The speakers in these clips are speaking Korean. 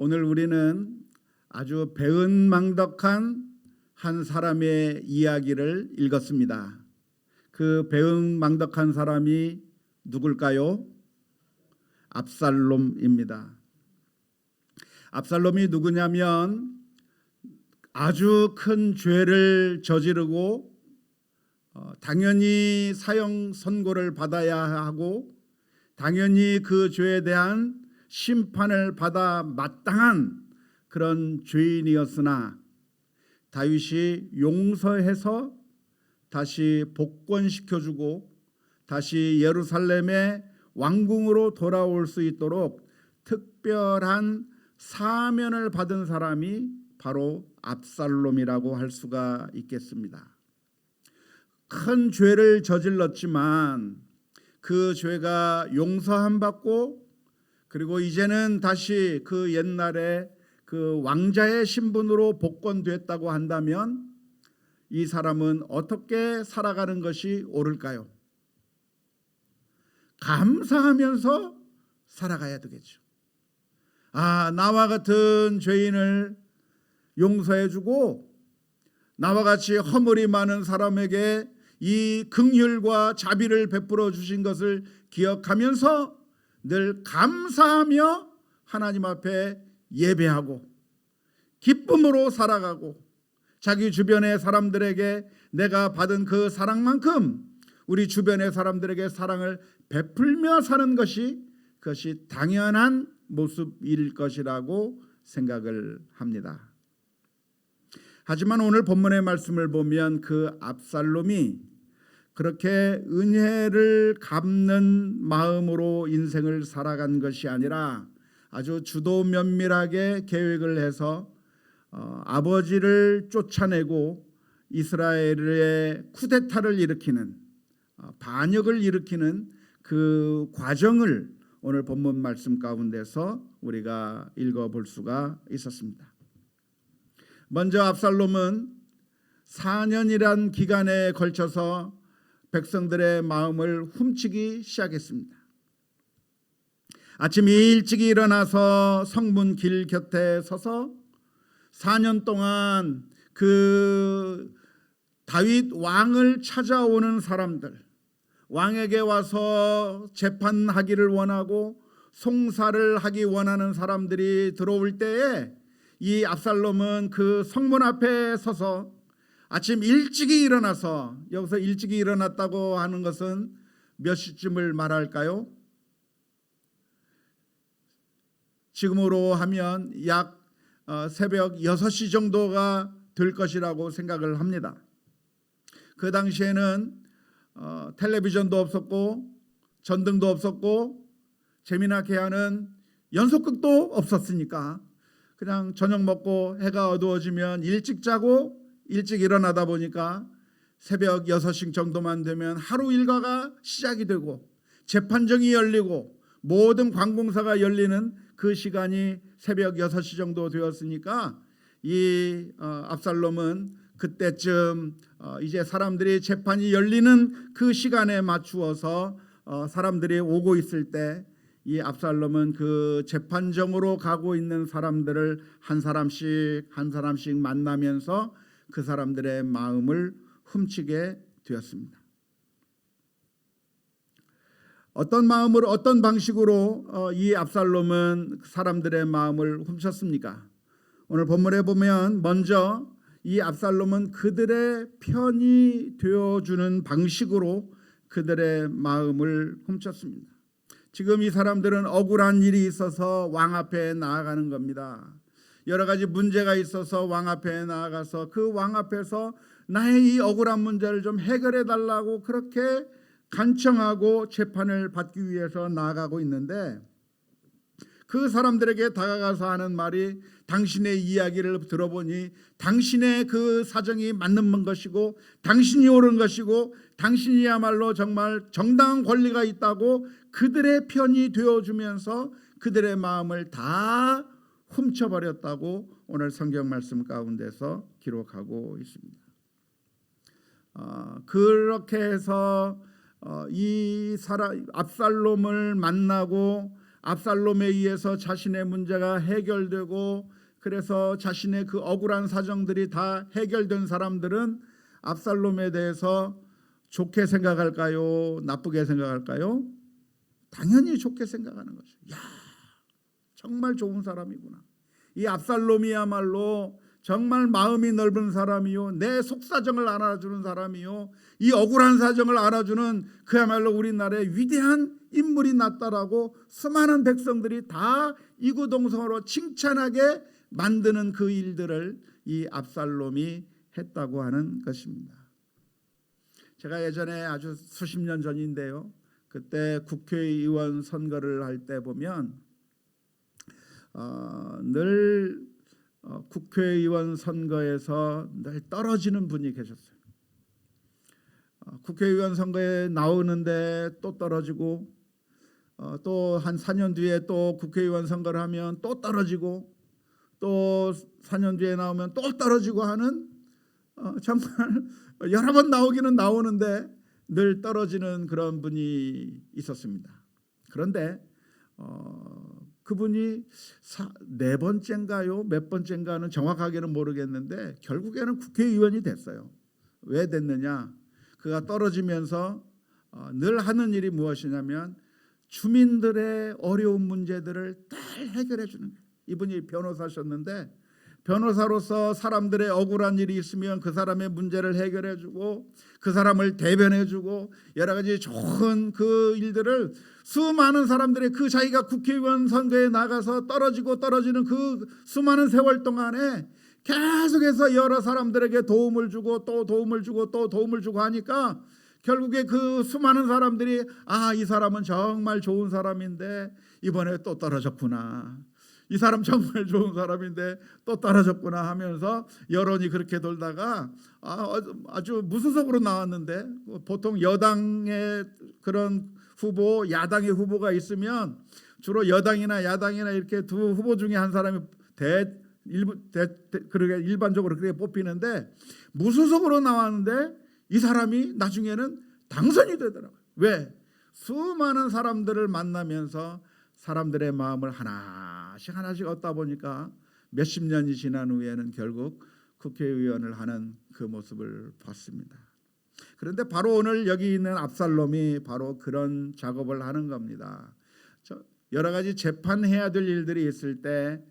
오늘 우리는 아주 배은망덕한 한 사람의 이야기를 읽었습니다. 그 배은망덕한 사람이 누굴까요? 압살롬입니다. 압살롬이 누구냐면 아주 큰 죄를 저지르고 당연히 사형 선고를 받아야 하고 당연히 그 죄에 대한 심판을 받아 마땅한 그런 죄인이었으나 다윗이 용서해서 다시 복권시켜주고 다시 예루살렘의 왕궁으로 돌아올 수 있도록 특별한 사면을 받은 사람이 바로 압살롬이라고 할 수가 있겠습니다. 큰 죄를 저질렀지만 그 죄가 용서함 받고 그리고 이제는 다시 그 옛날에 그 왕자의 신분으로 복권됐다고 한다면 이 사람은 어떻게 살아가는 것이 옳을까요? 감사하면서 살아가야 되겠죠. 나와 같은 죄인을 용서해주고 나와 같이 허물이 많은 사람에게 이 긍휼과 자비를 베풀어 주신 것을 기억하면서 늘 감사하며 하나님 앞에 예배하고 기쁨으로 살아가고 자기 주변의 사람들에게 내가 받은 그 사랑만큼 우리 주변의 사람들에게 사랑을 베풀며 사는 것이 그것이 당연한 모습일 것이라고 생각을 합니다. 하지만 오늘 본문의 말씀을 보면 그 압살롬이 그렇게 은혜를 갚는 마음으로 인생을 살아간 것이 아니라 아주 주도 면밀하게 계획을 해서 아버지를 쫓아내고 이스라엘의 쿠데타를 일으키는 반역을 일으키는 그 과정을 오늘 본문 말씀 가운데서 우리가 읽어볼 수가 있었습니다. 먼저 압살롬은 4년이란 기간에 걸쳐서 백성들의 마음을 훔치기 시작했습니다. 아침 일찍 일어나서 성문 길 곁에 서서 4년 동안 그 다윗 왕을 찾아오는 사람들, 왕에게 와서 재판하기를 원하고 송사를 하기 원하는 사람들이 들어올 때에 이 압살롬은 그 성문 앞에 서서 아침 일찍이 일어나서, 여기서 일찍이 일어났다고 하는 것은 몇 시쯤을 말할까요? 지금으로 하면 약 새벽 6시 정도가 될 것이라고 생각을 합니다. 그 당시에는 텔레비전도 없었고 전등도 없었고 재미나게 하는 연속극도 없었으니까 그냥 저녁 먹고 해가 어두워지면 일찍 자고 일찍 일어나다 보니까 새벽 6시 정도만 되면 하루 일과가 시작이 되고 재판정이 열리고 모든 관공서가 열리는 그 시간이 새벽 6시 정도 되었으니까 이 압살롬은 그때쯤 이제 사람들이 재판이 열리는 그 시간에 맞추어서 사람들이 오고 있을 때 이 압살롬은 그 재판정으로 가고 있는 사람들을 한 사람씩 만나면서 그 사람들의 마음을 훔치게 되었습니다. 어떤 마음으로 어떤 방식으로 이 압살롬은 사람들의 마음을 훔쳤습니까? 오늘 본문에 보면 먼저 이 압살롬은 그들의 편이 되어주는 방식으로 그들의 마음을 훔쳤습니다. 지금 이 사람들은 억울한 일이 있어서 왕 앞에 나아가는 겁니다. 여러 가지 문제가 있어서 왕 앞에 나아가서 그 왕 앞에서 나의 이 억울한 문제를 좀 해결해 달라고 그렇게 간청하고 재판을 받기 위해서 나아가고 있는데 그 사람들에게 다가가서 하는 말이 당신의 이야기를 들어보니 당신의 그 사정이 맞는 것이고 당신이 옳은 것이고 당신이야말로 정말 정당한 권리가 있다고 그들의 편이 되어주면서 그들의 마음을 다 훔쳐버렸다고 오늘 성경 말씀 가운데서 기록하고 있습니다. 그렇게 해서 이 압살롬을 만나고 압살롬에 의해서 자신의 문제가 해결되고 그래서 자신의 그 억울한 사정들이 다 해결된 사람들은 압살롬에 대해서 좋게 생각할까요? 나쁘게 생각할까요? 당연히 좋게 생각하는 거죠. 야, 정말 좋은 사람이구나. 이 압살롬이야말로 정말 마음이 넓은 사람이요, 내 속사정을 알아주는 사람이요, 이 억울한 사정을 알아주는 그야말로 우리나라의 위대한 인물이 났다라고 수많은 백성들이 다 이구동성으로 칭찬하게 만드는 그 일들을 이 압살롬이 했다고 하는 것입니다. 제가 예전에 아주 수십 년 전인데요, 그때 국회의원 선거를 할 때 보면 늘 국회의원 선거에서 늘 떨어지는 분이 계셨어요. 국회의원 선거에 나오는데 또 떨어지고 또 한 4년 뒤에 또 국회의원 선거를 하면 또 떨어지고 또 4년 뒤에 나오면 또 떨어지고 하는 정말 여러 번 나오기는 나오는데 늘 떨어지는 그런 분이 있었습니다. 그런데 그분이 네 번째인가요? 몇 번째인가는 정확하게는 모르겠는데 결국에는 국회의원이 됐어요. 왜 됐느냐? 그가 떨어지면서 늘 하는 일이 무엇이냐면 주민들의 어려운 문제들을 잘 해결해 주는 거예요. 이분이 변호사셨는데 변호사로서 사람들의 억울한 일이 있으면 그 사람의 문제를 해결해 주고 그 사람을 대변해 주고 여러 가지 좋은 그 일들을 수많은 사람들의 그 자기가 국회의원 선거에 나가서 떨어지는 그 수많은 세월 동안에 계속해서 여러 사람들에게 도움을 주고 또 도움을 주고 또 도움을 주고 하니까 결국에 그 수많은 사람들이 이 사람은 정말 좋은 사람인데 이번에 또 떨어졌구나. 이 사람 정말 좋은 사람인데 또 떨어졌구나 하면서 여론이 그렇게 돌다가 아주 무소속으로 나왔는데 보통 여당의 그런 후보, 야당의 후보가 있으면 주로 여당이나 야당이나 이렇게 두 후보 중에 한 사람이 그렇게 일반적으로 그렇게 뽑히는데 무소속으로 나왔는데 이 사람이 나중에는 당선이 되더라고요. 왜? 수많은 사람들을 만나면서 사람들의 마음을 하나씩 얻다 보니까 몇십 년이 지난 후에는 결국 국회의원을 하는 그 모습을 봤습니다. 그런데 바로 오늘 여기 있는 압살롬이 바로 그런 작업을 하는 겁니다. 여러 가지 재판해야 될 일들이 있을 때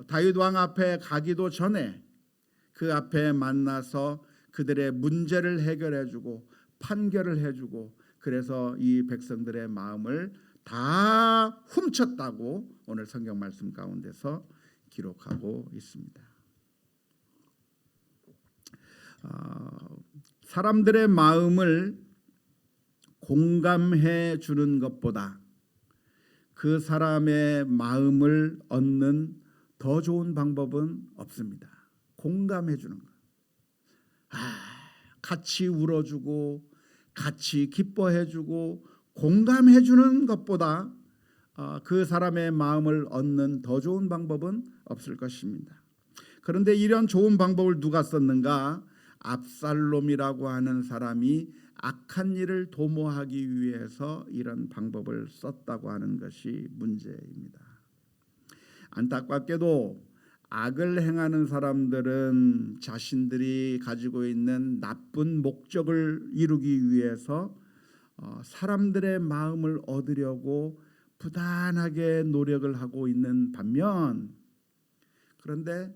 다윗 왕 앞에 가기도 전에 그 앞에 만나서 그들의 문제를 해결해주고 판결을 해주고 그래서 이 백성들의 마음을 다 훔쳤다고 오늘 성경 말씀 가운데서 기록하고 있습니다. 사람들의 마음을 공감해 주는 것보다 그 사람의 마음을 얻는 더 좋은 방법은 없습니다. 공감해 주는 것. 같이 울어주고 같이 기뻐해 주고 공감해 주는 것보다 그 사람의 마음을 얻는 더 좋은 방법은 없을 것입니다. 그런데 이런 좋은 방법을 누가 썼는가? 압살롬이라고 하는 사람이 악한 일을 도모하기 위해서 이런 방법을 썼다고 하는 것이 문제입니다. 안타깝게도 악을 행하는 사람들은 자신들이 가지고 있는 나쁜 목적을 이루기 위해서 사람들의 마음을 얻으려고 부단하게 노력을 하고 있는 반면 그런데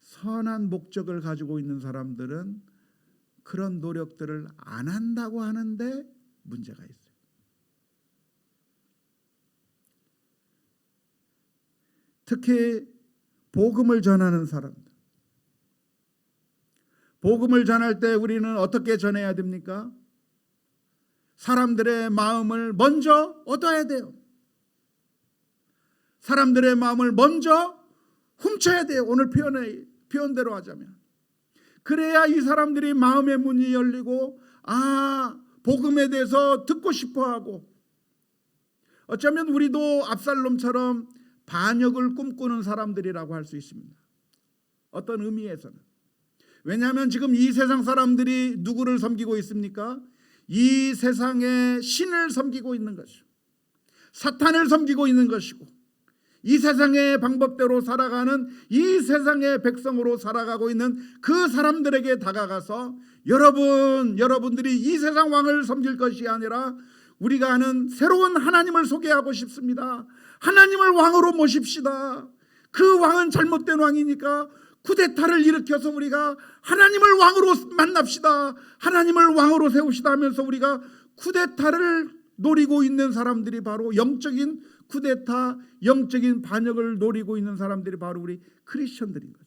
선한 목적을 가지고 있는 사람들은 그런 노력들을 안 한다고 하는데 문제가 있어요. 특히 복음을 전하는 사람들. 복음을 전할 때 우리는 어떻게 전해야 됩니까? 사람들의 마음을 먼저 얻어야 돼요. 사람들의 마음을 먼저 훔쳐야 돼요. 오늘 표현대로 하자면. 그래야 이 사람들이 마음의 문이 열리고 복음에 대해서 듣고 싶어하고 어쩌면 우리도 압살롬처럼 반역을 꿈꾸는 사람들이라고 할 수 있습니다. 어떤 의미에서는. 왜냐하면 지금 이 세상 사람들이 누구를 섬기고 있습니까? 이 세상의 신을 섬기고 있는 것이죠. 사탄을 섬기고 있는 것이고 이 세상의 방법대로 살아가는 이 세상의 백성으로 살아가고 있는 그 사람들에게 다가가서 여러분들이 이 세상 왕을 섬길 것이 아니라 우리가 아는 새로운 하나님을 소개하고 싶습니다. 하나님을 왕으로 모십시다. 그 왕은 잘못된 왕이니까 쿠데타를 일으켜서 우리가 하나님을 왕으로 만납시다. 하나님을 왕으로 세웁시다 하면서 우리가 쿠데타를 노리고 있는 사람들이 바로 영적인 쿠데타, 영적인 반역을 노리고 있는 사람들이 바로 우리 크리스천들인 거죠.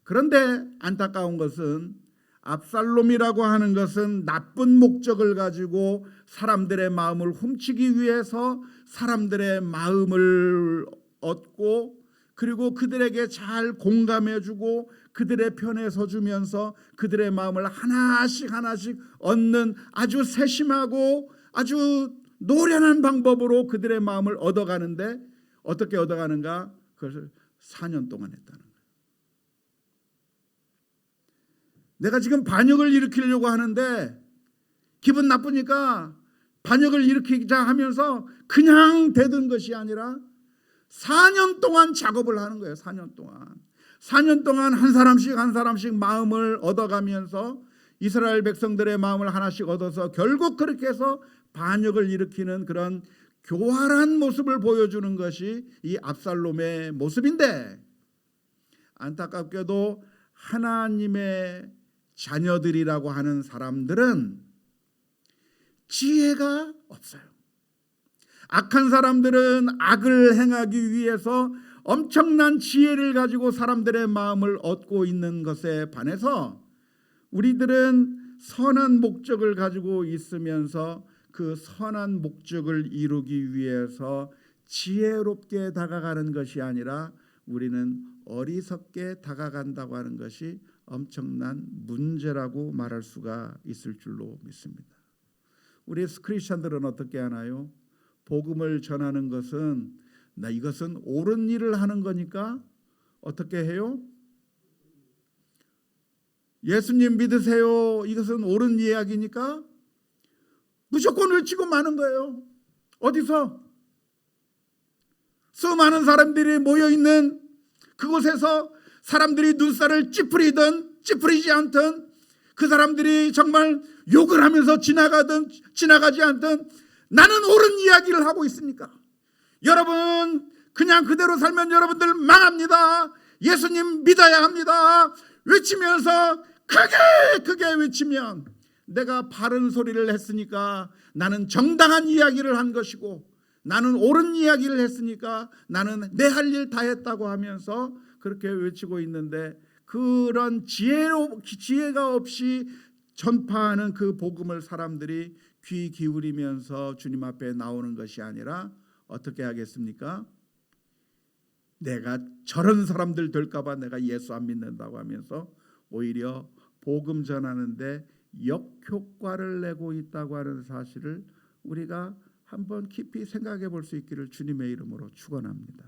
그런데 안타까운 것은 압살롬이라고 하는 것은 나쁜 목적을 가지고 사람들의 마음을 훔치기 위해서 사람들의 마음을 얻고 그리고 그들에게 잘 공감해주고 그들의 편에 서주면서 그들의 마음을 하나씩 얻는 아주 세심하고 아주 노련한 방법으로 그들의 마음을 얻어가는데 어떻게 얻어가는가? 그것을 4년 동안 했다는 거예요. 내가 지금 반역을 일으키려고 하는데 기분 나쁘니까 반역을 일으키자 하면서 그냥 대든 것이 아니라 4년 동안 작업을 하는 거예요. 4년 동안 한 사람씩 마음을 얻어가면서 이스라엘 백성들의 마음을 하나씩 얻어서 결국 그렇게 해서 반역을 일으키는 그런 교활한 모습을 보여주는 것이 이 압살롬의 모습인데 안타깝게도 하나님의 자녀들이라고 하는 사람들은 지혜가 없어요. 악한 사람들은 악을 행하기 위해서 엄청난 지혜를 가지고 사람들의 마음을 얻고 있는 것에 반해서 우리들은 선한 목적을 가지고 있으면서 그 선한 목적을 이루기 위해서 지혜롭게 다가가는 것이 아니라 우리는 어리석게 다가간다고 하는 것이 엄청난 문제라고 말할 수가 있을 줄로 믿습니다. 우리 크리스천들은 어떻게 하나요? 복음을 전하는 것은 이것은 옳은 일을 하는 거니까 어떻게 해요? 예수님 믿으세요. 이것은 옳은 이야기니까 무조건 외치고 마는 거예요. 어디서? 수많은 사람들이 모여있는 그곳에서 사람들이 눈살을 찌푸리든 찌푸리지 않든 그 사람들이 정말 욕을 하면서 지나가지 않든 나는 옳은 이야기를 하고 있으니까 여러분 그냥 그대로 살면 여러분들 망합니다. 예수님 믿어야 합니다. 외치면서 크게 외치면 내가 바른 소리를 했으니까 나는 정당한 이야기를 한 것이고 나는 옳은 이야기를 했으니까 나는 내 할 일 다 했다고 하면서 그렇게 외치고 있는데 그런 지혜가 없이 전파하는 그 복음을 사람들이 귀 기울이면서 주님 앞에 나오는 것이 아니라 어떻게 하겠습니까? 내가 저런 사람들 될까 봐 내가 예수 안 믿는다고 하면서 오히려 복음 전하는데 역효과를 내고 있다고 하는 사실을 우리가 한번 깊이 생각해 볼 수 있기를 주님의 이름으로 축원합니다.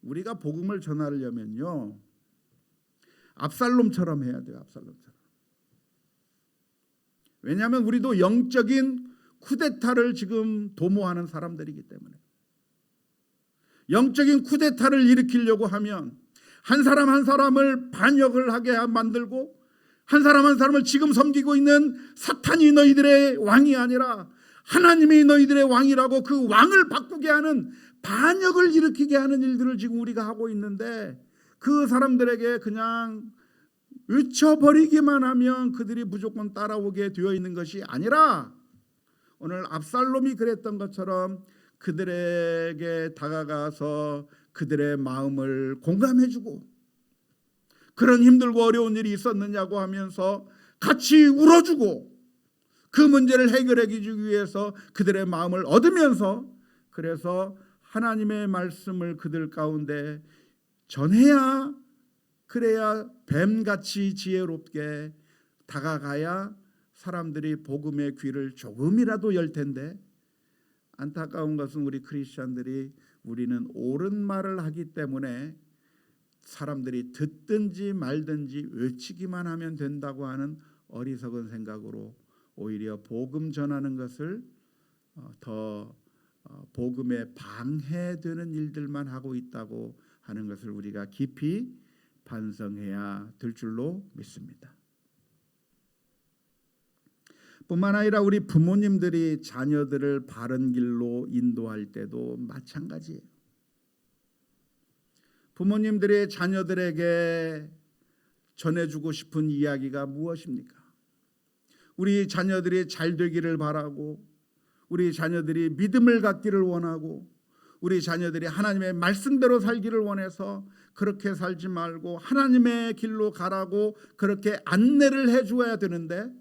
우리가 복음을 전하려면요 압살롬처럼 해야 돼요. 압살롬처럼. 왜냐하면 우리도 영적인 쿠데타를 지금 도모하는 사람들이기 때문에 영적인 쿠데타를 일으키려고 하면 한 사람 한 사람을 반역을 하게 만들고 한 사람을 지금 섬기고 있는 사탄이 너희들의 왕이 아니라 하나님이 너희들의 왕이라고 그 왕을 바꾸게 하는 반역을 일으키게 하는 일들을 지금 우리가 하고 있는데 그 사람들에게 그냥 외쳐버리기만 하면 그들이 무조건 따라오게 되어 있는 것이 아니라 오늘 압살롬이 그랬던 것처럼 그들에게 다가가서 그들의 마음을 공감해주고 그런 힘들고 어려운 일이 있었느냐고 하면서 같이 울어주고 그 문제를 해결해 주기 위해서 그들의 마음을 얻으면서 그래서 하나님의 말씀을 그들 가운데 전해야 그래야 뱀같이 지혜롭게 다가가야 사람들이 복음의 귀를 조금이라도 열 텐데 안타까운 것은 우리 크리스천들이 우리는 옳은 말을 하기 때문에 사람들이 듣든지 말든지 외치기만 하면 된다고 하는 어리석은 생각으로 오히려 복음 전하는 것을 더 복음에 방해되는 일들만 하고 있다고 하는 것을 우리가 깊이 반성해야 될 줄로 믿습니다. 뿐만 아니라 우리 부모님들이 자녀들을 바른 길로 인도할 때도 마찬가지예요. 부모님들이 자녀들에게 전해주고 싶은 이야기가 무엇입니까? 우리 자녀들이 잘 되기를 바라고, 우리 자녀들이 믿음을 갖기를 원하고, 우리 자녀들이 하나님의 말씀대로 살기를 원해서 그렇게 살지 말고 하나님의 길로 가라고 그렇게 안내를 해주어야 되는데,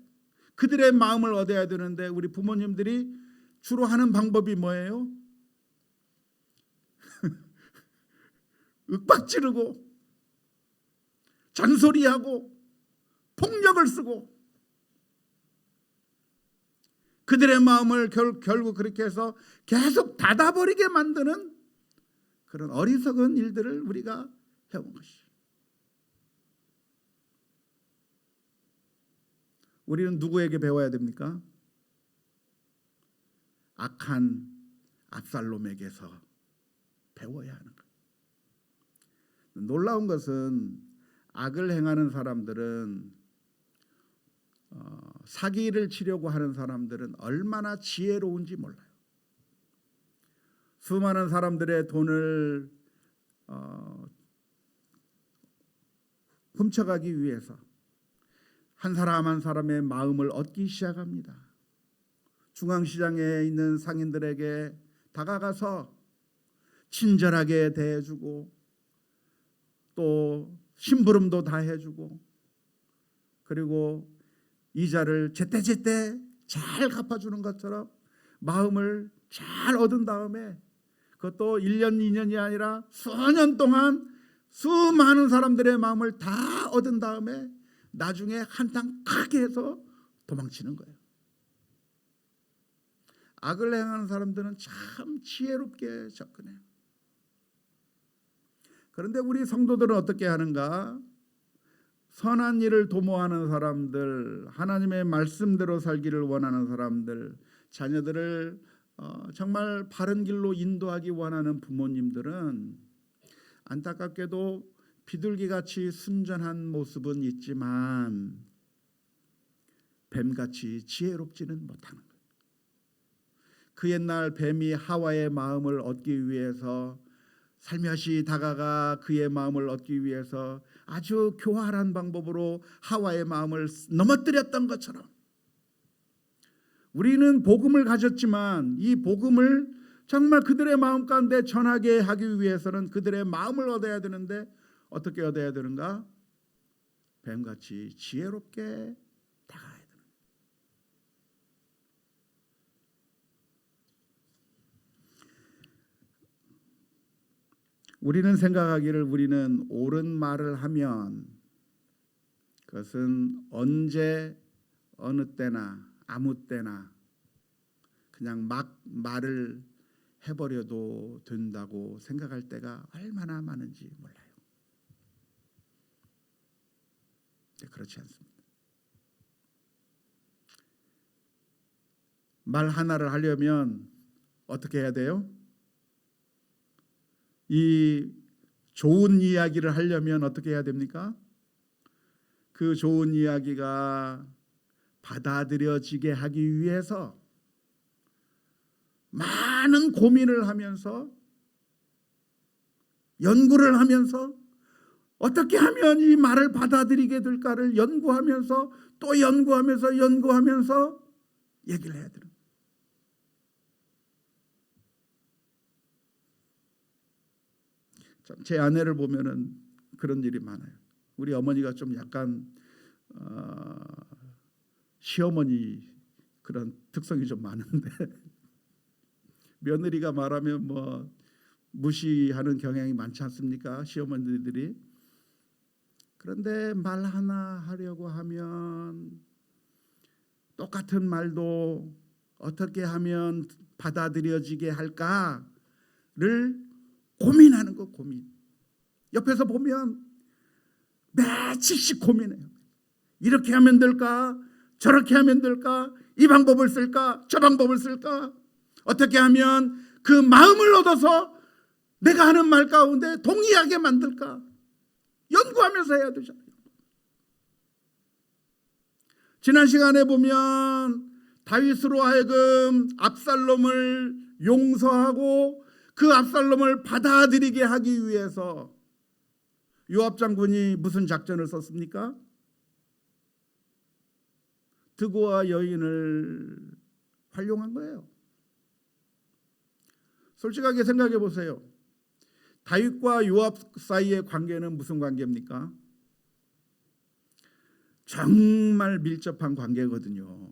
그들의 마음을 얻어야 되는데 우리 부모님들이 주로 하는 방법이 뭐예요? 윽박지르고 잔소리하고 폭력을 쓰고 그들의 마음을 결국 그렇게 해서 계속 닫아버리게 만드는 그런 어리석은 일들을 우리가 해온 것이죠. 우리는 누구에게 배워야 됩니까? 악한 압살롬에게서 배워야 하는 것. 놀라운 것은 악을 행하는 사람들은 사기를 치려고 하는 사람들은 얼마나 지혜로운지 몰라요. 수많은 사람들의 돈을 훔쳐가기 위해서 한 사람 한 사람의 마음을 얻기 시작합니다. 중앙시장에 있는 상인들에게 다가가서 친절하게 대해주고 또 심부름도 다 해주고 그리고 이자를 제때제때 잘 갚아주는 것처럼 마음을 잘 얻은 다음에 그것도 1년 2년이 아니라 수년 동안 수많은 사람들의 마음을 다 얻은 다음에 나중에 한탕 크게 해서 도망치는 거예요. 악을 행하는 사람들은 참 지혜롭게 접근해요. 그런데 우리 성도들은 어떻게 하는가? 선한 일을 도모하는 사람들, 하나님의 말씀대로 살기를 원하는 사람들, 자녀들을 정말 바른 길로 인도하기 원하는 부모님들은 안타깝게도 비둘기같이 순전한 모습은 있지만 뱀같이 지혜롭지는 못하는 거예요. 그 옛날 뱀이 하와의 마음을 얻기 위해서 살며시 다가가 그의 마음을 얻기 위해서 아주 교활한 방법으로 하와의 마음을 넘어뜨렸던 것처럼 우리는 복음을 가졌지만 이 복음을 정말 그들의 마음 가운데 전하게 하기 위해서는 그들의 마음을 얻어야 되는데 어떻게 얻어야 되는가? 뱀같이 지혜롭게 다가가야 되는 거예요. 우리는 생각하기를 우리는 옳은 말을 하면 그것은 언제 어느 때나 아무 때나 그냥 막 말을 해버려도 된다고 생각할 때가 얼마나 많은지 몰라요. 그렇지 않습니다. 말 하나를 하려면 어떻게 해야 돼요? 이 좋은 이야기를 하려면 어떻게 해야 됩니까? 그 좋은 이야기가 받아들여지게 하기 위해서 많은 고민을 하면서 연구를 하면서 어떻게 하면 이 말을 받아들이게 될까를 연구하면서 또 연구하면서 얘기를 해야 돼요. 제 아내를 보면은 그런 일이 많아요. 우리 어머니가 좀 약간 시어머니 그런 특성이 좀 많은데 며느리가 말하면 뭐 무시하는 경향이 많지 않습니까? 시어머니들이. 그런데 말 하나 하려고 하면 똑같은 말도 어떻게 하면 받아들여지게 할까를 고민하는 거 고민. 옆에서 보면 며칠씩 고민해요. 이렇게 하면 될까? 저렇게 하면 될까? 이 방법을 쓸까? 저 방법을 쓸까? 어떻게 하면 그 마음을 얻어서 내가 하는 말 가운데 동의하게 만들까? 연구하면서 해야 되잖아요. 지난 시간에 보면 다윗으로 하여금 압살롬을 용서하고 그 압살롬을 받아들이게 하기 위해서 요압 장군이 무슨 작전을 썼습니까? 드고와 여인을 활용한 거예요. 솔직하게 생각해 보세요. 다윗과 요압 사이의 관계는 무슨 관계입니까? 정말 밀접한 관계거든요.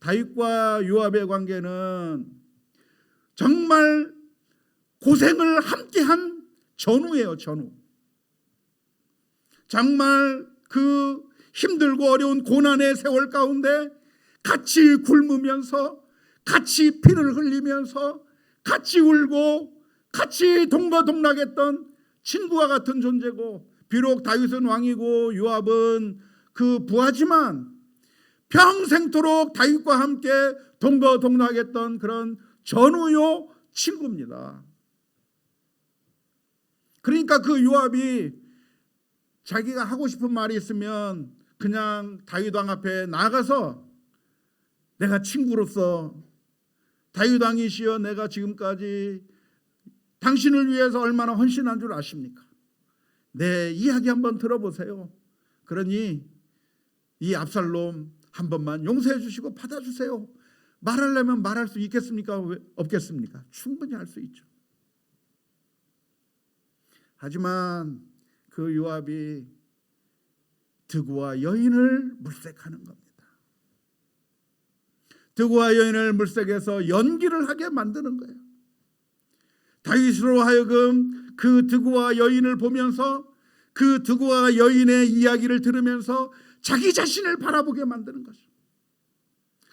다윗과 요압의 관계는 정말 고생을 함께한 전우예요. 전우. 정말 그 힘들고 어려운 고난의 세월 가운데 같이 굶으면서 같이 피를 흘리면서 같이 울고 같이 동거동락했던 친구와 같은 존재고, 비록 다윗은 왕이고 요압은 그 부하지만 평생토록 다윗과 함께 동거동락했던 그런 전우요 친구입니다. 그러니까 그 요압이 자기가 하고 싶은 말이 있으면 그냥 다윗 왕 앞에 나가서 내가 친구로서 다윗 왕이시여 내가 지금까지 당신을 위해서 얼마나 헌신한 줄 아십니까? 내 이야기 한번 들어보세요. 그러니 이 압살롬 한 번만 용서해 주시고 받아주세요. 말하려면 말할 수 있겠습니까? 없겠습니까? 충분히 할 수 있죠. 하지만 그 요압이 드고와 여인을 물색하는 겁니다. 드고와 여인을 물색해서 연기를 하게 만드는 거예요. 다윗으로 하여금 그 드고와 여인을 보면서 그 드고와 여인의 이야기를 들으면서 자기 자신을 바라보게 만드는 것이죠.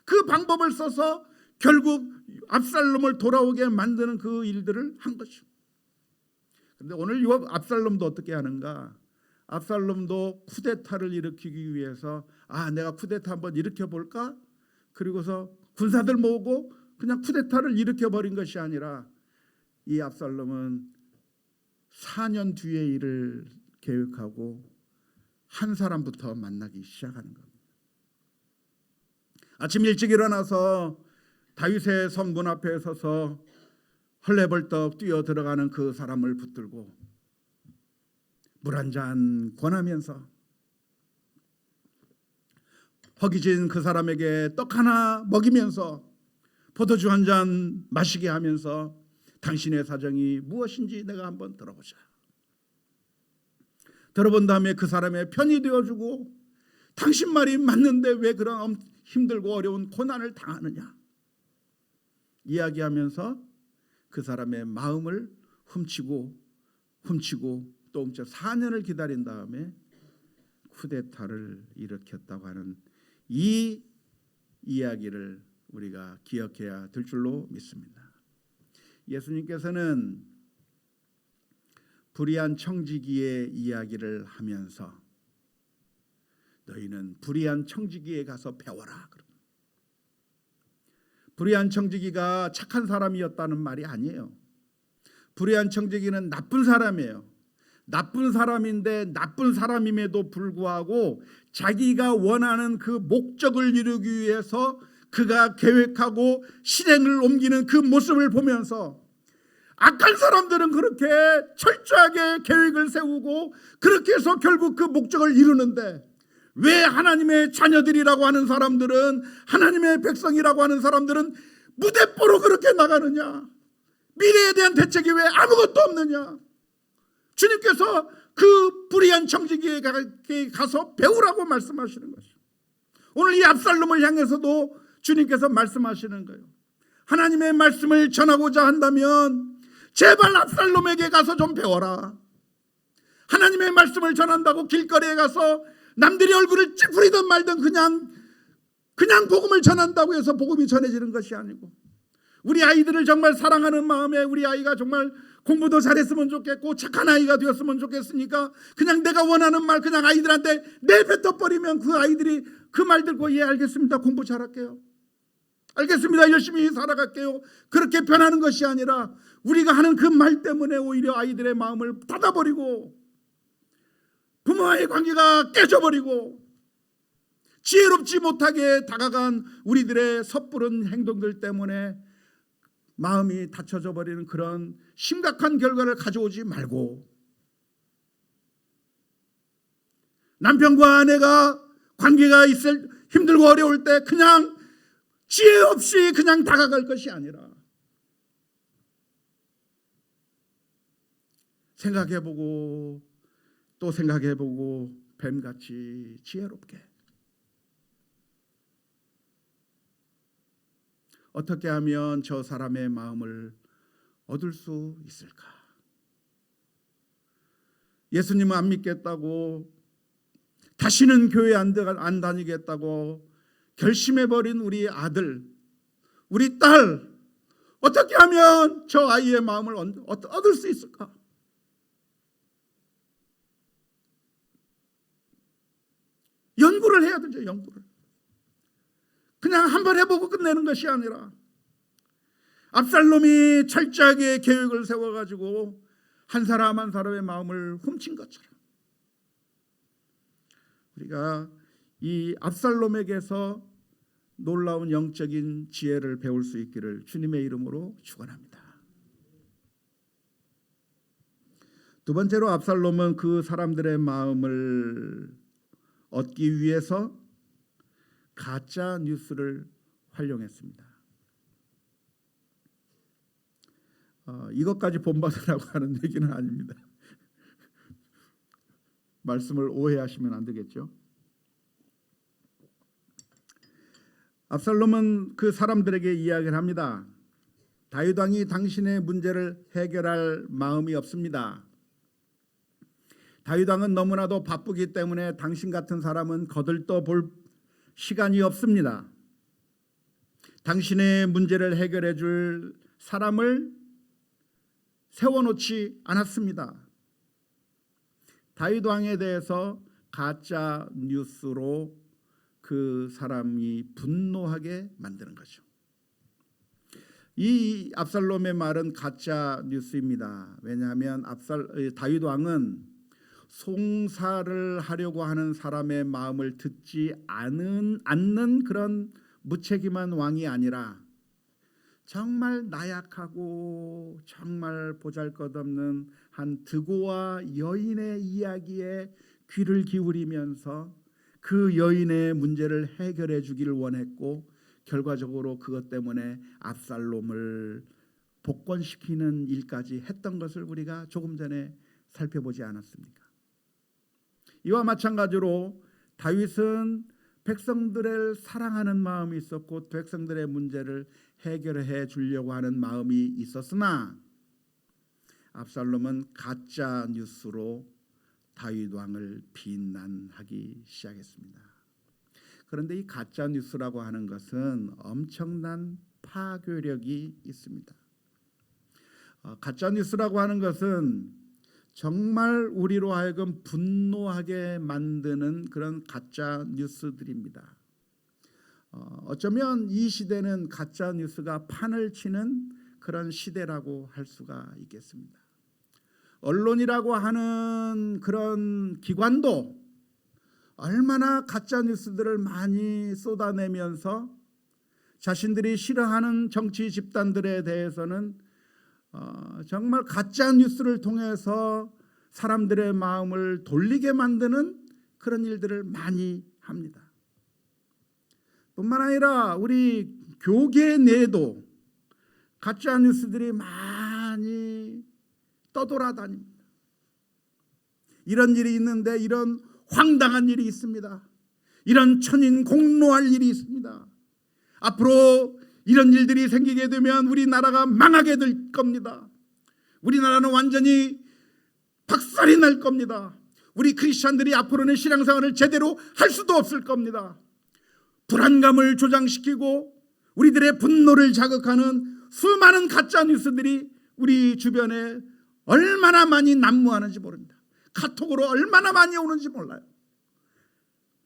그 방법을 써서 결국 압살롬을 돌아오게 만드는 그 일들을 한 것이죠. 그런데 오늘 요압 압살롬도 어떻게 하는가? 압살롬도 쿠데타를 일으키기 위해서 내가 쿠데타 한번 일으켜볼까? 그리고서 군사들 모으고 그냥 쿠데타를 일으켜버린 것이 아니라 이 압살롬은 4년 뒤의 일을 계획하고 한 사람부터 만나기 시작하는 겁니다. 아침 일찍 일어나서 다윗의 성문 앞에 서서 헐레벌떡 뛰어 들어가는 그 사람을 붙들고 물 한 잔 권하면서 허기진 그 사람에게 떡 하나 먹이면서 포도주 한 잔 마시게 하면서 당신의 사정이 무엇인지 내가 한번 들어보자. 들어본 다음에 그 사람의 편이 되어주고 당신 말이 맞는데 왜 그런 힘들고 어려운 고난을 당하느냐 이야기하면서 그 사람의 마음을 훔치고 또 훔쳐 4년을 기다린 다음에 쿠데타를 일으켰다고 하는 이 이야기를 우리가 기억해야 될 줄로 믿습니다. 예수님께서는 불의한 청지기의 이야기를 하면서 너희는 불의한 청지기에 가서 배워라. 불의한 청지기가 착한 사람이었다는 말이 아니에요. 불의한 청지기는 나쁜 사람이에요. 나쁜 사람인데 나쁜 사람임에도 불구하고 자기가 원하는 그 목적을 이루기 위해서 그가 계획하고 실행을 옮기는 그 모습을 보면서 악한 사람들은 그렇게 철저하게 계획을 세우고 그렇게 해서 결국 그 목적을 이루는데 왜 하나님의 자녀들이라고 하는 사람들은 하나님의 백성이라고 하는 사람들은 무대뽀로 그렇게 나가느냐? 미래에 대한 대책이 왜 아무것도 없느냐? 주님께서 그 불의한 청지기에 가서 배우라고 말씀하시는 것이죠. 오늘 이 압살롬을 향해서도 주님께서 말씀하시는 거예요. 하나님의 말씀을 전하고자 한다면 제발 압살롬에게 가서 좀 배워라. 하나님의 말씀을 전한다고 길거리에 가서 남들이 얼굴을 찌푸리든 말든 그냥 복음을 전한다고 해서 복음이 전해지는 것이 아니고 우리 아이들을 정말 사랑하는 마음에 우리 아이가 정말 공부도 잘했으면 좋겠고 착한 아이가 되었으면 좋겠으니까 그냥 내가 원하는 말 그냥 아이들한테 내뱉어버리면 그 아이들이 그 말 듣고 예 알겠습니다 공부 잘할게요, 알겠습니다 열심히 살아갈게요, 그렇게 변하는 것이 아니라 우리가 하는 그 말 때문에 오히려 아이들의 마음을 닫아버리고 부모와의 관계가 깨져버리고 지혜롭지 못하게 다가간 우리들의 섣부른 행동들 때문에 마음이 닫혀져 버리는 그런 심각한 결과를 가져오지 말고, 남편과 아내가 관계가 있을 힘들고 어려울 때 그냥 지혜 없이 그냥 다가갈 것이 아니라 생각해보고 또 생각해보고 뱀같이 지혜롭게 어떻게 하면 저 사람의 마음을 얻을 수 있을까? 예수님은 안 믿겠다고 다시는 교회 안 다니겠다고 결심해버린 우리 아들, 우리 딸, 어떻게 하면 저 아이의 마음을 얻을 수 있을까? 연구를 해야 되죠. 연구를. 그냥 한번 해보고 끝내는 것이 아니라 압살롬이 철저하게 계획을 세워가지고 한 사람 한 사람의 마음을 훔친 것처럼 우리가 이 압살롬에게서 놀라운 영적인 지혜를 배울 수 있기를 주님의 이름으로 축원합니다. 두 번째로 압살롬은 그 사람들의 마음을 얻기 위해서 가짜 뉴스를 활용했습니다. 이것까지 본받으라고 하는 얘기는 아닙니다. 말씀을 오해하시면 안 되겠죠. 압살롬은 그 사람들에게 이야기를 합니다. 다윗 왕이 당신의 문제를 해결할 마음이 없습니다. 다윗 왕은 너무나도 바쁘기 때문에 당신 같은 사람은 거들떠 볼 시간이 없습니다. 당신의 문제를 해결해 줄 사람을 세워놓지 않았습니다. 다윗 왕에 대해서 가짜 뉴스로 그 사람이 분노하게 만드는 거죠. 이 압살롬의 말은 가짜 뉴스입니다. 왜냐하면 다윗 왕은 송사를 하려고 하는 사람의 마음을 듣지 않는 그런 무책임한 왕이 아니라 정말 나약하고 정말 보잘것없는 한 드고와 여인의 이야기에 귀를 기울이면서 그 여인의 문제를 해결해 주기를 원했고 결과적으로 그것 때문에 압살롬을 복권시키는 일까지 했던 것을 우리가 조금 전에 살펴보지 않았습니까? 이와 마찬가지로 다윗은 백성들을 사랑하는 마음이 있었고 백성들의 문제를 해결해 주려고 하는 마음이 있었으나 압살롬은 가짜 뉴스로 다윗 왕을 비난하기 시작했습니다. 그런데 이 가짜 뉴스라고 하는 것은 엄청난 파괴력이 있습니다. 가짜 뉴스라고 하는 것은 정말 우리로 하여금 분노하게 만드는 그런 가짜 뉴스들입니다. 어쩌면 이 시대는 가짜 뉴스가 판을 치는 그런 시대라고 할 수가 있겠습니다. 언론이라고 하는 그런 기관도 얼마나 가짜 뉴스들을 많이 쏟아내면서 자신들이 싫어하는 정치 집단들에 대해서는 정말 가짜 뉴스를 통해서 사람들의 마음을 돌리게 만드는 그런 일들을 많이 합니다. 뿐만 아니라 우리 교계 내에도 가짜 뉴스들이 많이 떠돌아다닙니다. 이런 일이 있는데 이런 황당한 일이 있습니다. 이런 천인공노할 일이 있습니다. 앞으로 이런 일들이 생기게 되면 우리나라가 망하게 될 겁니다. 우리나라는 완전히 박살이 날 겁니다. 우리 크리스찬들이 앞으로는 신앙생활을 제대로 할 수도 없을 겁니다. 불안감을 조장시키고 우리들의 분노를 자극하는 수많은 가짜 뉴스들이 우리 주변에 얼마나 많이 난무하는지 모릅니다. 카톡으로 얼마나 많이 오는지 몰라요.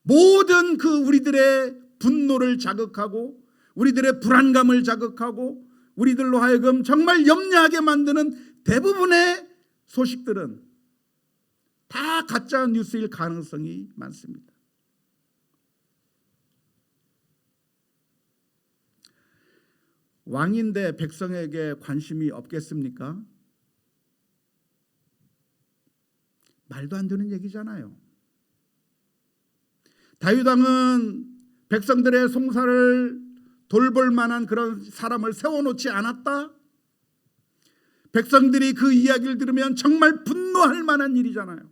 모든 그 우리들의 분노를 자극하고 우리들의 불안감을 자극하고 우리들로 하여금 정말 염려하게 만드는 대부분의 소식들은 다 가짜 뉴스일 가능성이 많습니다. 왕인데 백성에게 관심이 없겠습니까? 말도 안 되는 얘기잖아요. 다윗 왕은 백성들의 송사를 돌볼 만한 그런 사람을 세워놓지 않았다? 백성들이 그 이야기를 들으면 정말 분노할 만한 일이잖아요.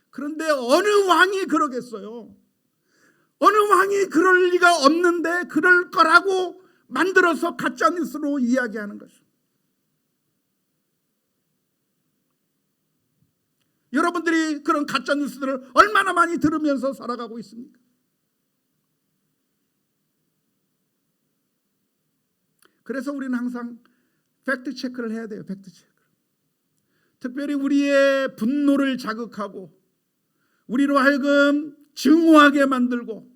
그런데 어느 왕이 그러겠어요? 어느 왕이 그럴 리가 없는데 그럴 거라고 만들어서 가짜뉴스로 이야기하는 것이죠. 여러분들이 그런 가짜뉴스들을 얼마나 많이 들으면서 살아가고 있습니까? 그래서 우리는 항상 팩트 체크를 해야 돼요. 팩트 체크. 특별히 우리의 분노를 자극하고 우리로 하여금 증오하게 만들고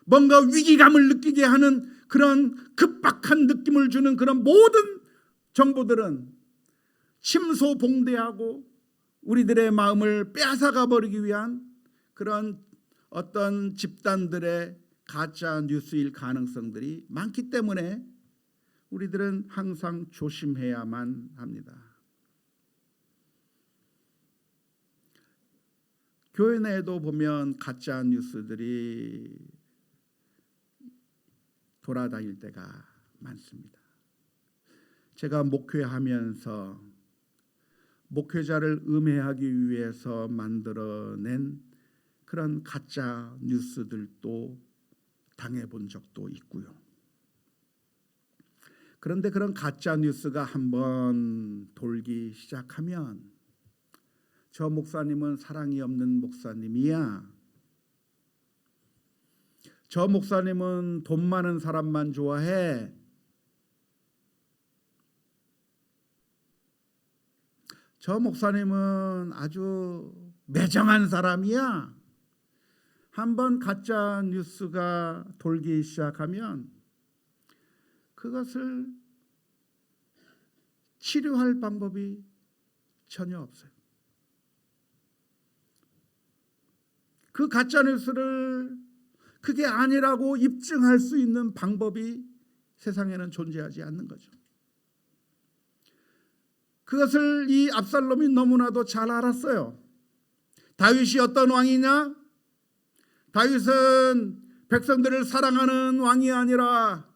뭔가 위기감을 느끼게 하는 그런 급박한 느낌을 주는 그런 모든 정보들은 침소봉대하고 우리들의 마음을 빼앗아가 버리기 위한 그런 어떤 집단들의 가짜 뉴스일 가능성들이 많기 때문에 우리들은 항상 조심해야만 합니다. 교회 내에도 보면 가짜 뉴스들이 돌아다닐 때가 많습니다. 제가 목회하면서 목회자를 음해하기 위해서 만들어낸 그런 가짜 뉴스들도 당해본 적도 있고요. 그런데 그런 가짜 뉴스가 한번 돌기 시작하면 저 목사님은 사랑이 없는 목사님이야. 저 목사님은 돈 많은 사람만 좋아해. 저 목사님은 아주 매정한 사람이야. 한번 가짜 뉴스가 돌기 시작하면 그것을 치료할 방법이 전혀 없어요. 그 가짜 뉴스를 그게 아니라고 입증할 수 있는 방법이 세상에는 존재하지 않는 거죠. 그것을 이 압살롬이 너무나도 잘 알았어요. 다윗이 어떤 왕이냐? 다윗은 백성들을 사랑하는 왕이 아니라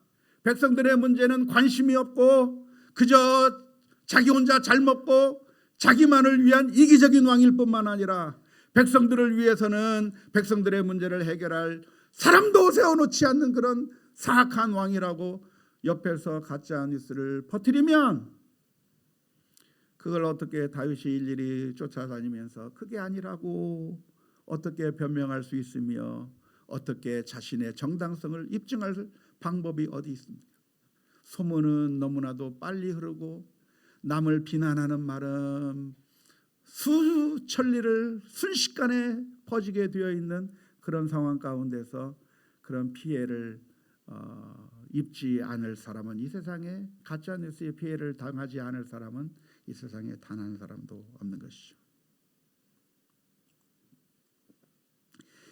백성들의 문제는 관심이 없고 그저 자기 혼자 잘 먹고 자기만을 위한 이기적인 왕일 뿐만 아니라 백성들을 위해서는 백성들의 문제를 해결할 사람도 세워놓지 않는 그런 사악한 왕이라고 옆에서 가짜 뉴스를 퍼뜨리면 그걸 어떻게 다윗이 일일이 쫓아다니면서 그게 아니라고 어떻게 변명할 수 있으며 어떻게 자신의 정당성을 입증할 방법이 어디 있습니까? 소문은 너무나도 빨리 흐르고 남을 비난하는 말은 수천리를 순식간에 퍼지게 되어 있는 그런 상황 가운데서 그런 피해를 입지 않을 사람은 이 세상에 가짜뉴스의 피해를 당하지 않을 사람은 이 세상에 단 한 사람도 없는 것이죠.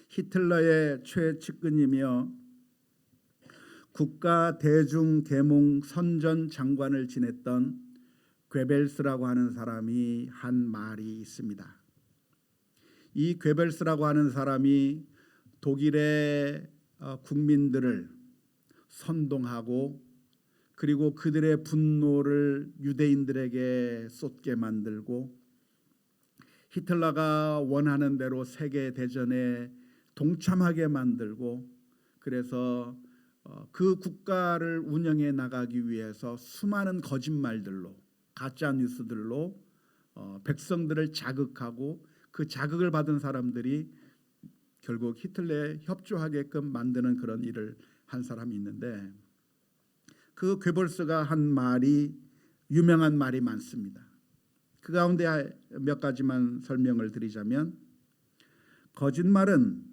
히틀러의 최측근이며 국가 대중계몽 선전 장관을 지냈던 괴벨스라고 하는 사람이 한 말이 있습니다. 이 괴벨스라고 하는 사람이 독일의 국민들을 선동하고 그리고 그들의 분노를 유대인들에게 쏟게 만들고 히틀러가 원하는 대로 세계대전에 동참하게 만들고 그래서 그 국가를 운영해 나가기 위해서 수많은 거짓말들로 가짜 뉴스들로 백성들을 자극하고 그 자극을 받은 사람들이 결국 히틀러에 협조하게끔 만드는 그런 일을 한 사람이 있는데 그 괴벌스가 한 말이 유명한 말이 많습니다. 그 가운데 몇 가지만 설명을 드리자면, 거짓말은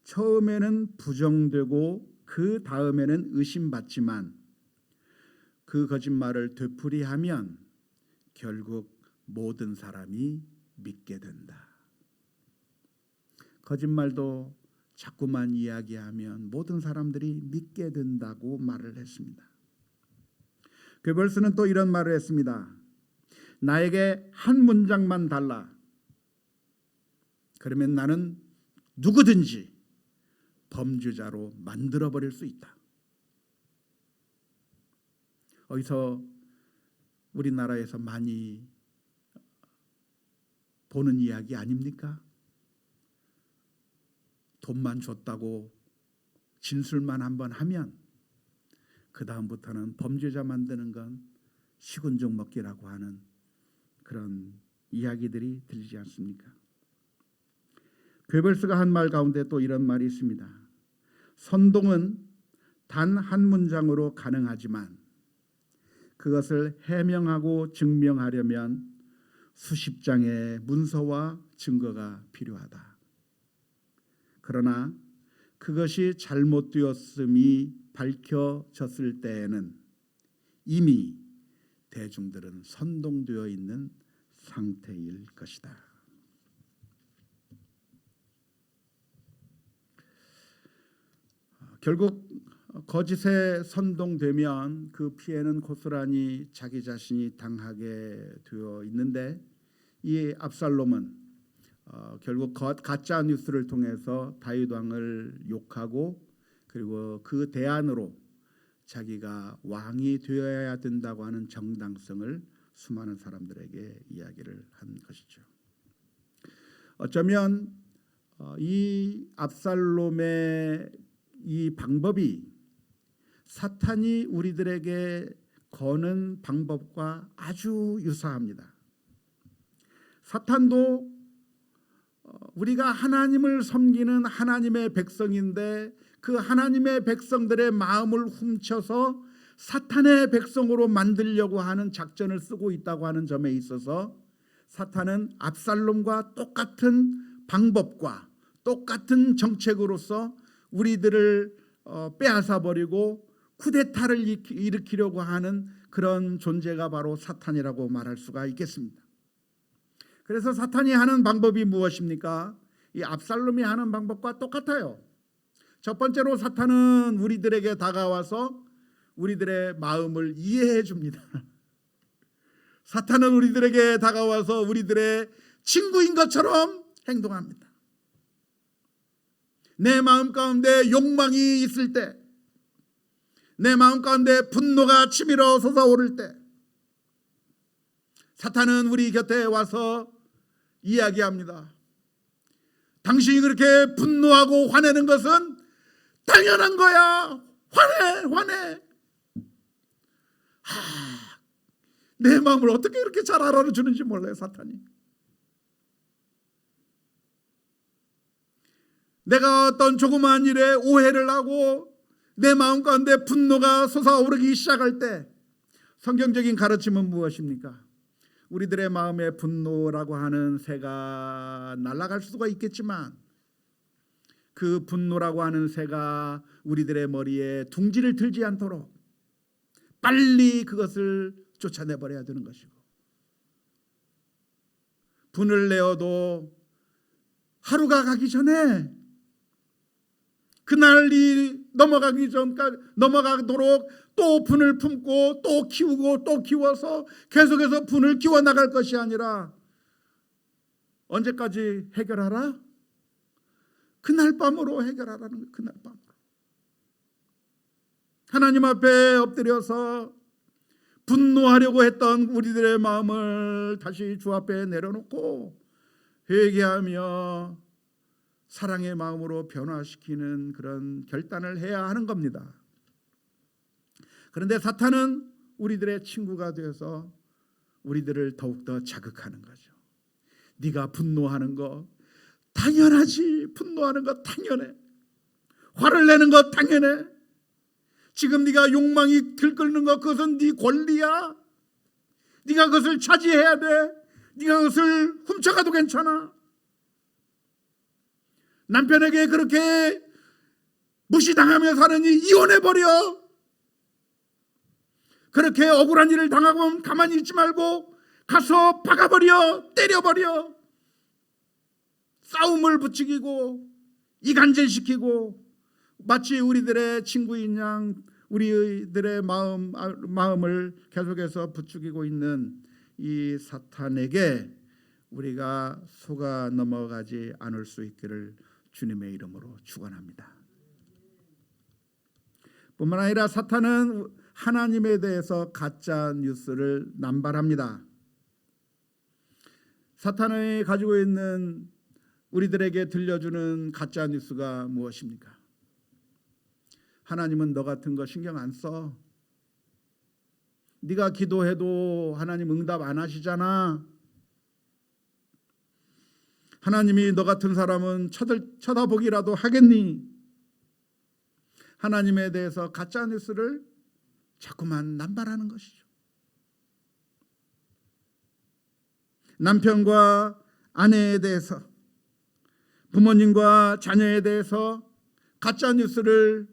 처음에는 부정되고 그 다음에는 의심받지만 그 거짓말을 되풀이하면 결국 모든 사람이 믿게 된다. 거짓말도 자꾸만 이야기하면 모든 사람들이 믿게 된다고 말을 했습니다. 괴벌스는 또 이런 말을 했습니다. 나에게 한 문장만 달라. 그러면 나는 누구든지 범죄자로 만들어버릴 수 있다. 어디서 우리나라에서 많이 보는 이야기 아닙니까? 돈만 줬다고 진술만 한번 하면 그 다음부터는 범죄자 만드는 건 식은죽 먹기라고 하는 그런 이야기들이 들리지 않습니까? 괴벌스가 한 말 가운데 또 이런 말이 있습니다. 선동은 단 한 문장으로 가능하지만 그것을 해명하고 증명하려면 수십 장의 문서와 증거가 필요하다. 그러나 그것이 잘못되었음이 밝혀졌을 때에는 이미 대중들은 선동되어 있는 상태일 것이다. 결국 거짓에 선동되면 그 피해는 고스란히 자기 자신이 당하게 되어 있는데, 이 압살롬은 결국 가짜 뉴스를 통해서 다윗 왕을 욕하고 그리고 그 대안으로 자기가 왕이 되어야 된다고 하는 정당성을 수많은 사람들에게 이야기를 한 것이죠. 어쩌면 이 압살롬의 이 방법이 사탄이 우리들에게 거는 방법과 아주 유사합니다. 사탄도 우리가 하나님을 섬기는 하나님의 백성인데 그 하나님의 백성들의 마음을 훔쳐서 사탄의 백성으로 만들려고 하는 작전을 쓰고 있다고 하는 점에 있어서 사탄은 압살롬과 똑같은 방법과 똑같은 정책으로서 우리들을 빼앗아 버리고 쿠데타를 일으키려고 하는 그런 존재가 바로 사탄이라고 말할 수가 있겠습니다. 그래서 사탄이 하는 방법이 무엇입니까? 이 압살롬이 하는 방법과 똑같아요. 첫 번째로 사탄은 우리들에게 다가와서 우리들의 마음을 이해해 줍니다. 사탄은 우리들에게 다가와서 우리들의 친구인 것처럼 행동합니다. 내 마음 가운데 욕망이 있을 때, 내 마음 가운데 분노가 치밀어 솟아오를 때 사탄은 우리 곁에 와서 이야기합니다. 당신이 그렇게 분노하고 화내는 것은 당연한 거야. 화내. 내 마음을 어떻게 이렇게 잘 알아주는지 몰라요, 사탄이. 내가 어떤 조그마한 일에 오해를 하고 내 마음 가운데 분노가 솟아오르기 시작할 때 성경적인 가르침은 무엇입니까? 우리들의 마음에 분노라고 하는 새가 날아갈 수가 있겠지만 그 분노라고 하는 새가 우리들의 머리에 둥지를 들지 않도록 빨리 그것을 쫓아내버려야 되는 것이고, 분을 내어도 하루가 가기 전에 그날이 넘어가도록 또 분을 품고 또 키우고 또 키워서 계속해서 분을 키워나갈 것이 아니라 언제까지 해결하라? 그날 밤으로 해결하라는 거예요. 그날 밤으로. 하나님 앞에 엎드려서 분노하려고 했던 우리들의 마음을 다시 주 앞에 내려놓고 회개하며 사랑의 마음으로 변화시키는 그런 결단을 해야 하는 겁니다. 그런데 사탄은 우리들의 친구가 되어서 우리들을 더욱더 자극하는 거죠. 네가 분노하는 거 당연하지. 분노하는 거 당연해. 화를 내는 거 당연해. 지금 네가 욕망이 들끓는 것, 그것은 네 권리야. 네가 그것을 차지해야 돼. 네가 그것을 훔쳐가도 괜찮아. 남편에게 그렇게 무시당하며 사느니 이혼해버려. 그렇게 억울한 일을 당하고 가만히 있지 말고 가서 박아버려, 때려버려. 싸움을 부추기고 이간질시키고 마치 우리들의 친구인 양 우리들의 마음을 계속해서 부추기고 있는 이 사탄에게 우리가 속아 넘어가지 않을 수 있기를 주님의 이름으로 축원합니다. 뿐만 아니라 사탄은 하나님에 대해서 가짜 뉴스를 남발합니다. 사탄이 가지고 있는 우리들에게 들려주는 가짜 뉴스가 무엇입니까? 하나님은 너 같은 거 신경 안 써. 네가 기도해도 하나님 응답 안 하시잖아. 하나님이 너 같은 사람은 쳐다보기라도 하겠니? 하나님에 대해서 가짜 뉴스를 자꾸만 남발하는 것이죠. 남편과 아내에 대해서, 부모님과 자녀에 대해서 가짜 뉴스를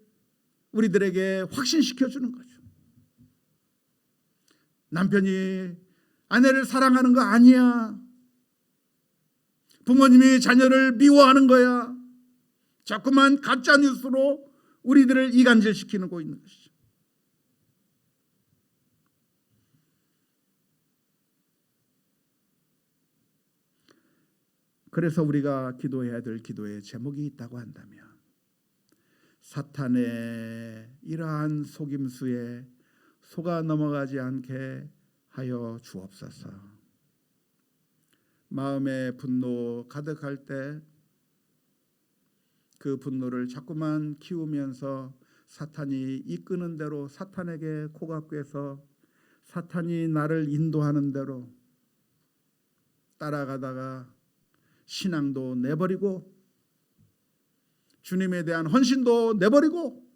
우리들에게 확신시켜 주는 거죠. 남편이 아내를 사랑하는 거 아니야. 부모님이 자녀를 미워하는 거야. 자꾸만 가짜 뉴스로 우리들을 이간질시키고 있는 것이죠. 그래서 우리가 기도해야 될 기도의 제목이 있다고 한다면 사탄의 이러한 속임수에 속아 넘어가지 않게 하여 주옵소서. 마음에 분노 가득할 때 그 분노를 자꾸만 키우면서 사탄이 이끄는 대로 사탄에게 코가 꿰서 사탄이 나를 인도하는 대로 따라가다가 신앙도 내버리고 주님에 대한 헌신도 내버리고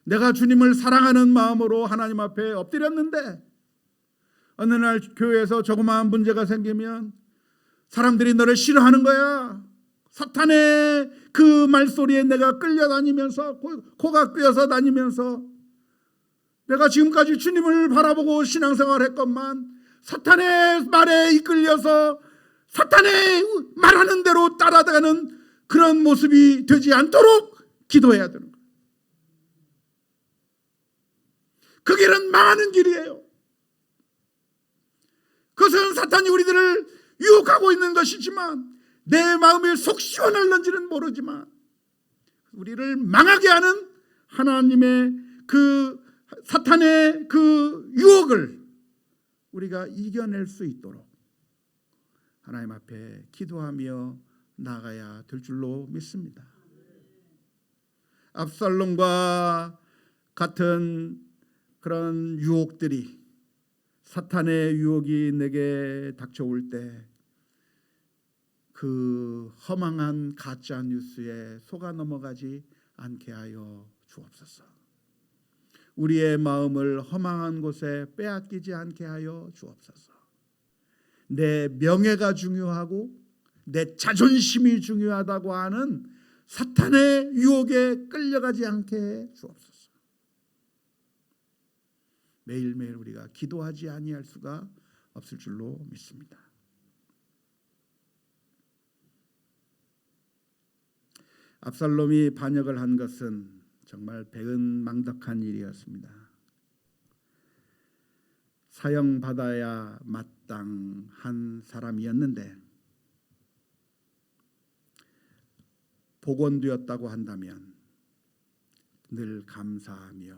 내가 주님을 사랑하는 마음으로 하나님 앞에 엎드렸는데 어느 날 교회에서 조그마한 문제가 생기면 사람들이 너를 싫어하는 거야. 사탄의 그 말소리에 내가 끌려다니면서 코가 꿰어서 다니면서 내가 지금까지 주님을 바라보고 신앙생활을 했건만 사탄의 말에 이끌려서 사탄의 말하는 대로 따라가는 그런 모습이 되지 않도록 기도해야 되는 거예요. 그 길은 망하는 길이에요. 그것은 사탄이 우리들을 유혹하고 있는 것이지만 내 마음이 속 시원할는지는 모르지만 우리를 망하게 하는 하나님의 그 사탄의 그 유혹을 우리가 이겨낼 수 있도록 하나님 앞에 기도하며 나가야 될 줄로 믿습니다. 압살롬과 같은 그런 유혹들이 사탄의 유혹이 내게 닥쳐올 때 그 허망한 가짜 뉴스에 속아 넘어가지 않게 하여 주옵소서. 우리의 마음을 허망한 곳에 빼앗기지 않게 하여 주옵소서. 내 명예가 중요하고 내 자존심이 중요하다고 하는 사탄의 유혹에 끌려가지 않게 해 주옵소서. 매일매일 우리가 기도하지 아니할 수가 없을 줄로 믿습니다. 압살롬이 반역을 한 것은 정말 배은망덕한 일이었습니다. 사형받아야 마땅한 사람이었는데 복원되었다고 한다면 늘 감사하며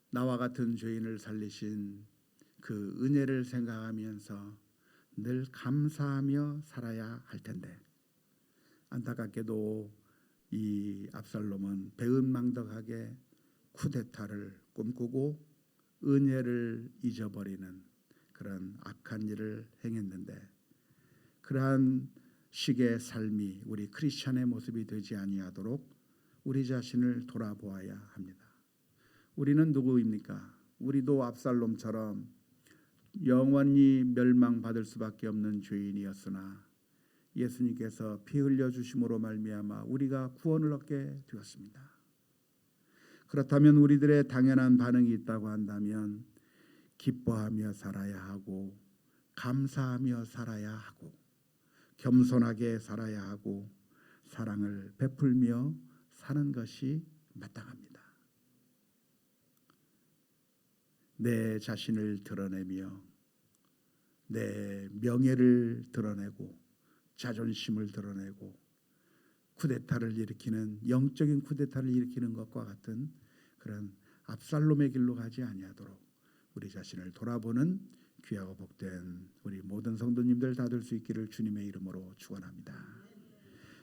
나와 같은 죄인을 살리신 그 은혜를 생각하면서 늘 감사하며 살아야 할 텐데 안타깝게도 이 압살롬은 배은망덕하게 쿠데타를 꿈꾸고 은혜를 잊어버리는 그런 악한 일을 행했는데 그러한 식의 삶이 우리 크리스천의 모습이 되지 아니하도록 우리 자신을 돌아보아야 합니다. 우리는 누구입니까? 우리도 압살롬처럼 영원히 멸망받을 수밖에 없는 죄인이었으나 예수님께서 피 흘려 주심으로 말미암아 우리가 구원을 얻게 되었습니다. 그렇다면 우리들의 당연한 반응이 있다고 한다면 기뻐하며 살아야 하고 감사하며 살아야 하고 겸손하게 살아야 하고 사랑을 베풀며 사는 것이 마땅합니다. 내 자신을 드러내며 내 명예를 드러내고 자존심을 드러내고 쿠데타를 일으키는 영적인 쿠데타를 일으키는 것과 같은 그런 압살롬의 길로 가지 아니하도록 우리 자신을 돌아보는 귀하고 복된 우리 모든 성도님들 다 될 수 있기를 주님의 이름으로 축원합니다.